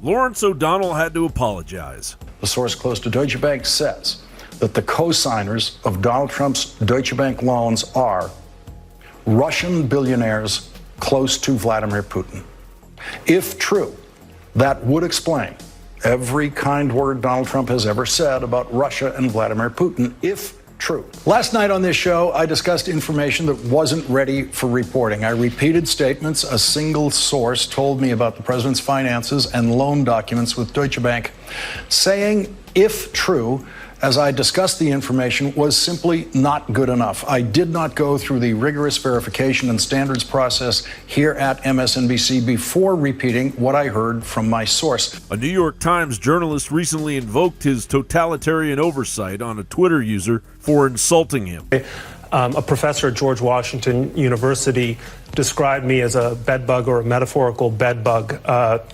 Lawrence O'Donnell had to apologize. A source close to Deutsche Bank says that the co-signers of Donald Trump's Deutsche Bank loans are Russian billionaires close to Vladimir Putin. If true, that would explain every kind word Donald Trump has ever said about Russia and Vladimir Putin, if true. Last night on this show, I discussed information that wasn't ready for reporting. I repeated statements a single source told me about the president's finances and loan documents with Deutsche Bank, saying, if true, as I discussed the information, was simply not good enough. I did not go through the rigorous verification and standards process here at MSNBC before repeating what I heard from my source. A New York Times journalist recently invoked his totalitarian oversight on a Twitter user for insulting him. A professor at George Washington University described me as a bedbug or a metaphorical bedbug,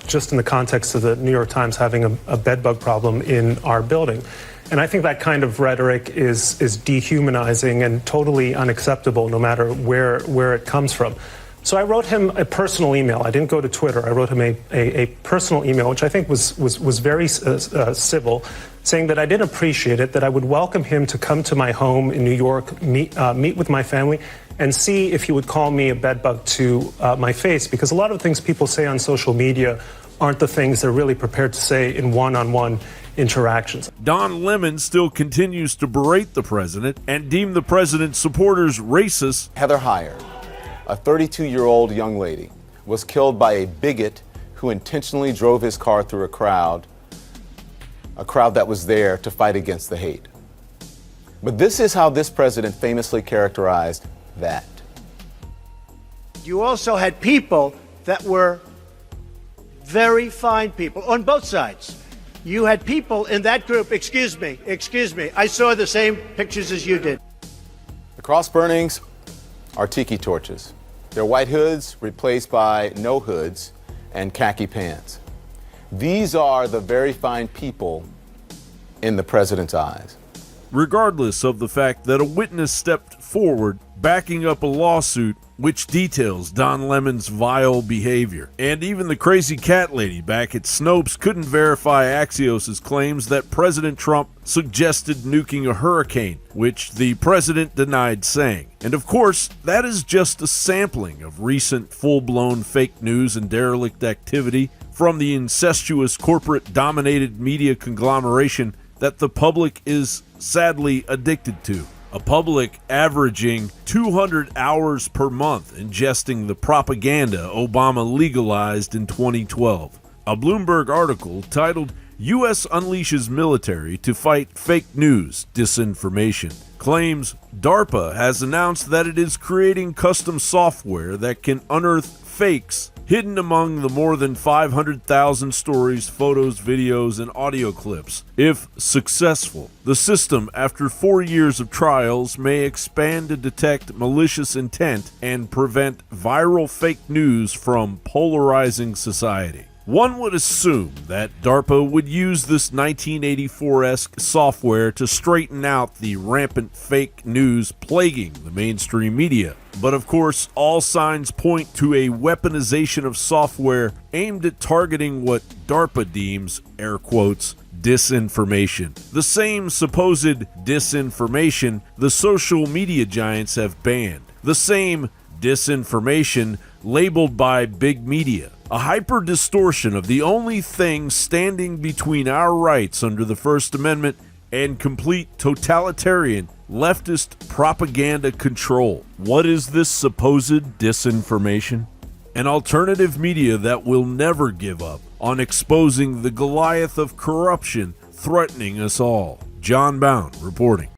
just in the context of the New York Times having a bedbug problem in our building. And I think that kind of rhetoric is dehumanizing and totally unacceptable, no matter where it comes from. So I wrote him a personal email. I didn't go to Twitter. I wrote him a personal email, which I think was very civil, saying that I didn't appreciate it, that I would welcome him to come to my home in New York, meet with my family, and see if he would call me a bedbug to my face, because a lot of the things people say on social media aren't the things they're really prepared to say in one-on-one interactions. Don Lemon still continues to berate the president and deem the president's supporters racist. Heather Heyer, a 32-year-old young lady, was killed by a bigot who intentionally drove his car through a crowd that was there to fight against the hate. But this is how this president famously characterized that. You also had people that were very fine people on both sides. You had people in that group, excuse me, I saw the same pictures as you did. The cross burnings are tiki torches. They're white hoods replaced by no hoods and khaki pants. These are the very fine people in the president's eyes. Regardless of the fact that a witness stepped forward backing up a lawsuit which details Don Lemon's vile behavior. And even the crazy cat lady back at Snopes couldn't verify Axios' claims that President Trump suggested nuking a hurricane, which the president denied saying. And of course, that is just a sampling of recent full-blown fake news and derelict activity from the incestuous corporate-dominated media conglomeration that the public is sadly addicted to. A public averaging 200 hours per month ingesting the propaganda Obama legalized in 2012. A Bloomberg article titled, U.S. Unleashes Military to Fight Fake News Disinformation claims DARPA has announced that it is creating custom software that can unearth fakes hidden among the more than 500,000 stories, photos, videos, and audio clips. If successful, the system, after 4 years of trials, may expand to detect malicious intent and prevent viral fake news from polarizing society. One would assume that DARPA would use this 1984-esque software to straighten out the rampant fake news plaguing the mainstream media. But of course, all signs point to a weaponization of software aimed at targeting what DARPA deems, air quotes, disinformation. The same supposed disinformation the social media giants have banned. The same disinformation labeled by big media. A hyper-distortion of the only thing standing between our rights under the First Amendment and complete totalitarian leftist propaganda control. What is this supposed disinformation? An alternative media that will never give up on exposing the Goliath of corruption threatening us all. John Bowne reporting.